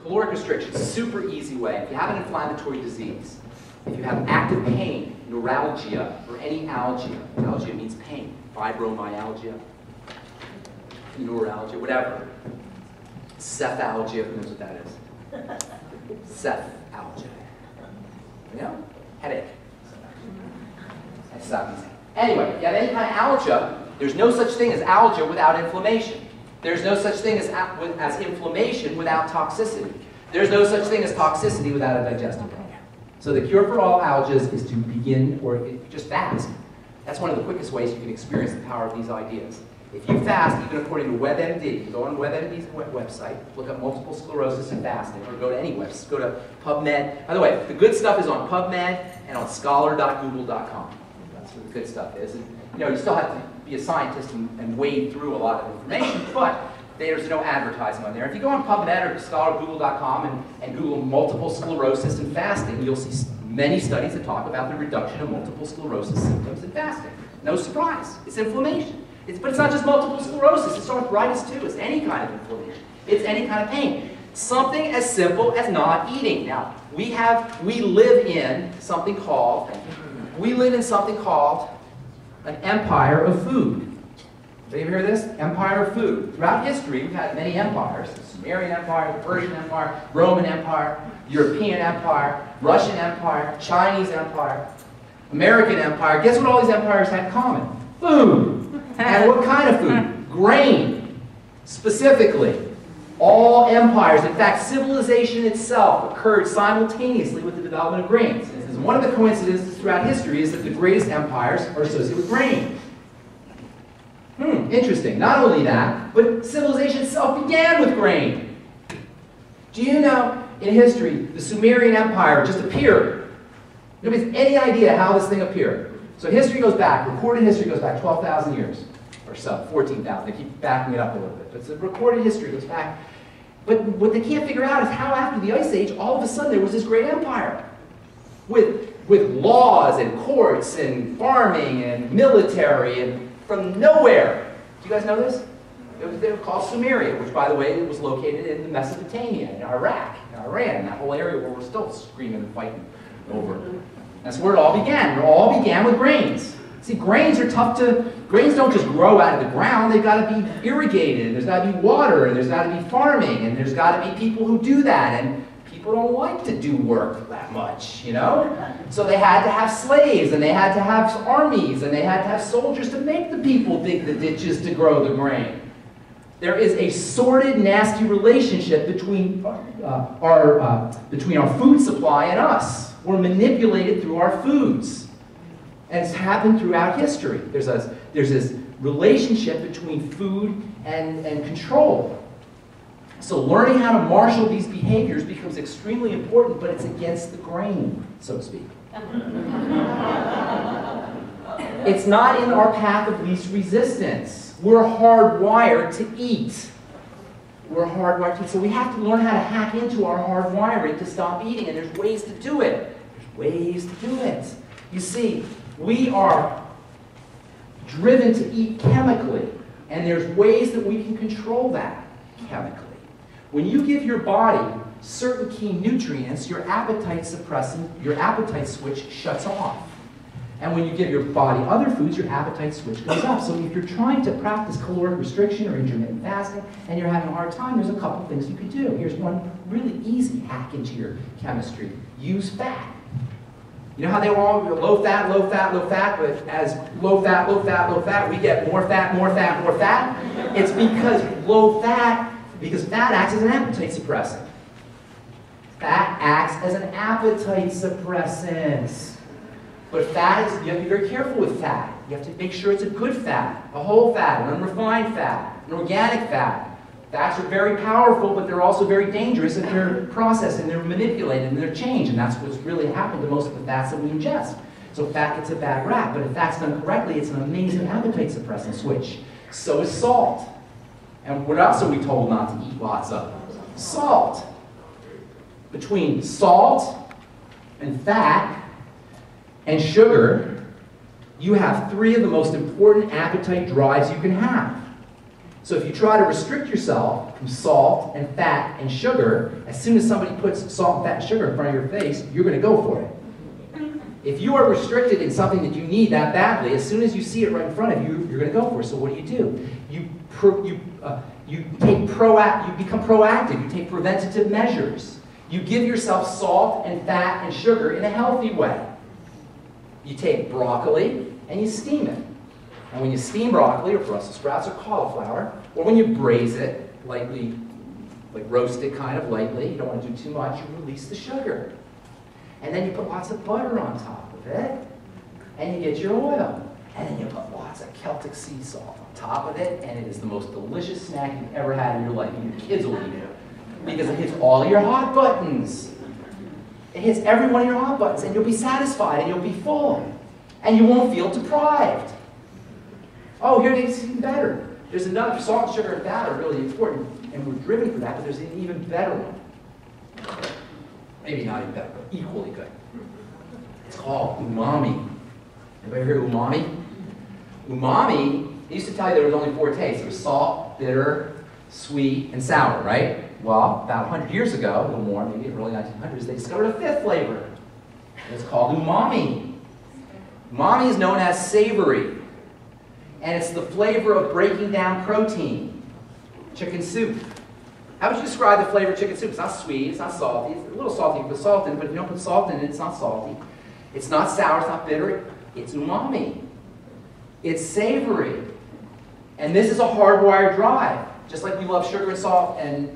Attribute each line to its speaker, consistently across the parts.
Speaker 1: Caloric restriction, super easy way. If you have an inflammatory disease, if you have active pain, neuralgia, or any algia, algia means pain, fibromyalgia, neuralgia, whatever. Cephalgia, who knows what that is? Cephalgia. You know? Headache. That's not easy. Anyway, if you have any kind of algia, there's no such thing as algia without inflammation. There's no such thing as inflammation without toxicity. There's no such thing as toxicity without a digestive problem. So the cure for all algias is to begin, or just fast. That's one of the quickest ways you can experience the power of these ideas. If you fast, even according to WebMD, you go on WebMD's website, look up multiple sclerosis and fasting, or go to any website, go to PubMed. By the way, the good stuff is on PubMed and on scholar.google.com. That's where the good stuff is. And, you know, you still have to be a scientist and wade through a lot of information, but there's no advertising on there. If you go on PubMed or scholar.google.com and Google multiple sclerosis and fasting, you'll see many studies that talk about the reduction of multiple sclerosis symptoms in fasting. No surprise, it's inflammation. But it's not just multiple sclerosis, it's arthritis too. It's any kind of inflammation. It's any kind of pain. Something as simple as not eating. Now, we live in something called an empire of food. Did you ever hear this? Empire of food. Throughout history, we've had many empires. The Sumerian Empire, the Persian Empire, Roman Empire, European Empire, Russian Empire, Chinese Empire, American Empire. Guess what all these empires had in common? Food. And what kind of food? Grain. Specifically. All empires, in fact, civilization itself occurred simultaneously with the development of grains. And one of the coincidences throughout history is that the greatest empires are associated with grain. Interesting. Not only that, but civilization itself began with grain. Do you know, in history, the Sumerian Empire just appeared? Nobody has any idea how this thing appeared. So history goes back, recorded history goes back 12,000 years or so, 14,000. They keep backing it up a little bit. But the recorded history goes back. But what they can't figure out is how after the Ice Age, all of a sudden there was this great empire with laws and courts and farming and military and from nowhere. Do you guys know this? They were called Sumeria, which, by the way, was located in Mesopotamia, in Iraq, in Iran, that whole area where we're still screaming and fighting over. That's where it all began. It all began with grains. See, grains are tough to, grains don't just grow out of the ground. They've got to be irrigated, and there's got to be water, and there's got to be farming, and there's got to be people who do that, and people don't like to do work that much, you know? So they had to have slaves, and they had to have armies, and they had to have soldiers to make the people dig the ditches to grow the grain. There is a sordid, nasty relationship between our food supply and us. We're manipulated through our foods. And it's happened throughout history. There's this relationship between food and control. So learning how to marshal these behaviors becomes extremely important, but it's against the grain, so to speak. It's not in our path of least resistance. We're hardwired to eat. We're hardwired to eat. So we have to learn how to hack into our hardwiring to stop eating, and there's ways to do it. There's ways to do it. You see, we are driven to eat chemically, and there's ways that we can control that chemically. When you give your body certain key nutrients, your appetite switch shuts off. And when you give your body other foods, your appetite switch goes up. So if you're trying to practice caloric restriction or intermittent fasting and you're having a hard time, there's a couple things you could do. Here's one really easy hack into your chemistry. Use fat. You know how they were all low fat, low fat, low fat, but as low fat, low fat, low fat, we get more fat, more fat, more fat? It's because fat acts as an appetite suppressant. Fat acts as an appetite suppressant. But fat is, you have to be very careful with fat. You have to make sure it's a good fat, a whole fat, an unrefined fat, an organic fat. Fats are very powerful, but they're also very dangerous if they're processed and they're manipulated and they're changed. And that's what's really happened to most of the fats that we ingest. So fat gets a bad rap, but if fat's done correctly, it's an amazing appetite suppressant switch. So is salt. And what else are we told not to eat lots of? Salt. Between salt and fat and sugar, you have three of the most important appetite drives you can have. So if you try to restrict yourself from salt and fat and sugar, as soon as somebody puts salt, fat, and sugar in front of your face, you're going to go for it. If you are restricted in something that you need that badly, as soon as you see it right in front of you, you're going to go for it. So what do? You become proactive. You take preventative measures. You give yourself salt and fat and sugar in a healthy way. You take broccoli and you steam it. And when you steam broccoli, or Brussels sprouts, or cauliflower, or when you braise it lightly, like roast it kind of lightly, you don't want to do too much, you release the sugar. And then you put lots of butter on top of it, and you get your oil. And then you put lots of Celtic sea salt on top of it, and it is the most delicious snack you've ever had in your life, and your kids will eat it. Because it hits all your hot buttons. It hits every one of your hot buttons, and you'll be satisfied, and you'll be full. And you won't feel deprived. Oh, here it is even better. There's another, salt, sugar, and fat are really important, and we're driven for that, but there's an even better one. Maybe not even better, but equally good. It's called umami. Anybody heard of umami? Umami, they used to tell you there was only 4 tastes. There was salt, bitter, sweet, and sour, right? Well, about 100 years ago, a little more, maybe early 1900s, they discovered a 5th flavor. And it's called umami. Umami is known as savory. And it's the flavor of breaking down protein. Chicken soup. How would you describe the flavor of chicken soup? It's not sweet, it's not salty. It's a little salty, you can put salt in it, but if you don't put salt in it, it's not salty. It's not sour, it's not bitter. It's umami. It's savory. And this is a hardwired drive. Just like we love sugar and salt and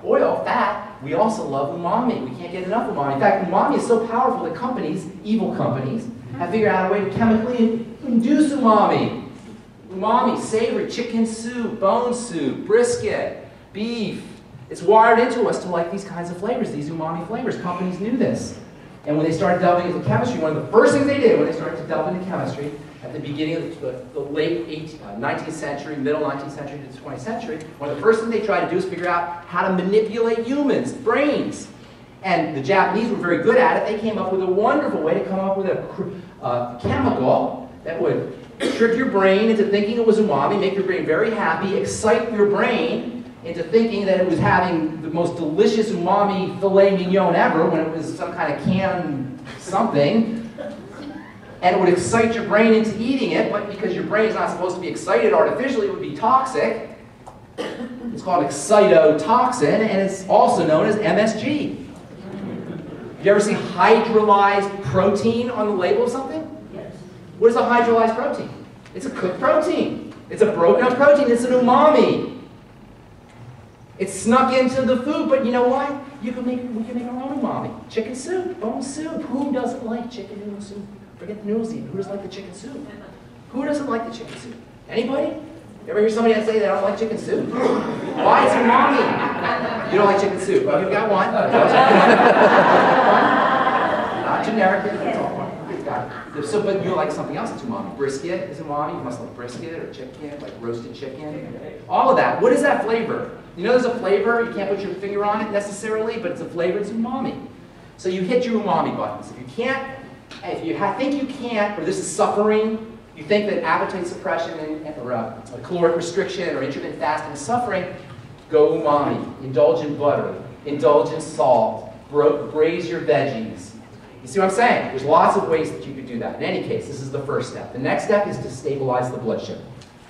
Speaker 1: oil, fat, we also love umami. We can't get enough umami. In fact, umami is so powerful that companies, evil companies, have figured out a way to chemically induce umami. Umami, savory, chicken soup, bone soup, brisket, beef. It's wired into us to like these kinds of flavors, these umami flavors. Companies knew this. And when they started delving into chemistry, one of the first things they did when they started to delve into chemistry, at the beginning of the late 19th century, middle 19th century to the 20th century, one of the first things they tried to do is figure out how to manipulate humans' brains. And the Japanese were very good at it. They came up with a wonderful way to come up with a chemical that would trick your brain into thinking it was umami, make your brain very happy, excite your brain into thinking that it was having the most delicious umami filet mignon ever when it was some kind of canned something. And it would excite your brain into eating it, but because your brain is not supposed to be excited artificially, it would be toxic. It's called excitotoxin, and it's also known as MSG. Have you ever seen hydrolyzed protein on the label of something? Yes. What is a hydrolyzed protein? It's a cooked protein. It's a broken up protein. It's an umami. It's snuck into the food, but you know what? We can make our own umami. Chicken soup, bone soup. Who doesn't like chicken noodle soup? Forget the noodles even. Who doesn't like the chicken soup? Who doesn't like the chicken soup? Anybody? You ever hear somebody say they don't like chicken soup? Why? It's umami. You don't like chicken soup. Oh, you've got one. Not generic. That's all one. So, but you like something else that's umami. Brisket is umami. You must like brisket or chicken, like roasted chicken. All of that. What is that flavor? You know there's a flavor. You can't put your finger on it necessarily, but it's a flavor. It's umami. So you hit your umami buttons. If you can't, if you think you can't, or this is suffering, you think that appetite suppression or caloric restriction or intermittent fasting is suffering, go umami. Indulge in butter. Indulge in salt. Braise your veggies. You see what I'm saying? There's lots of ways that you could do that. In any case, this is the first step. The next step is to stabilize the blood sugar.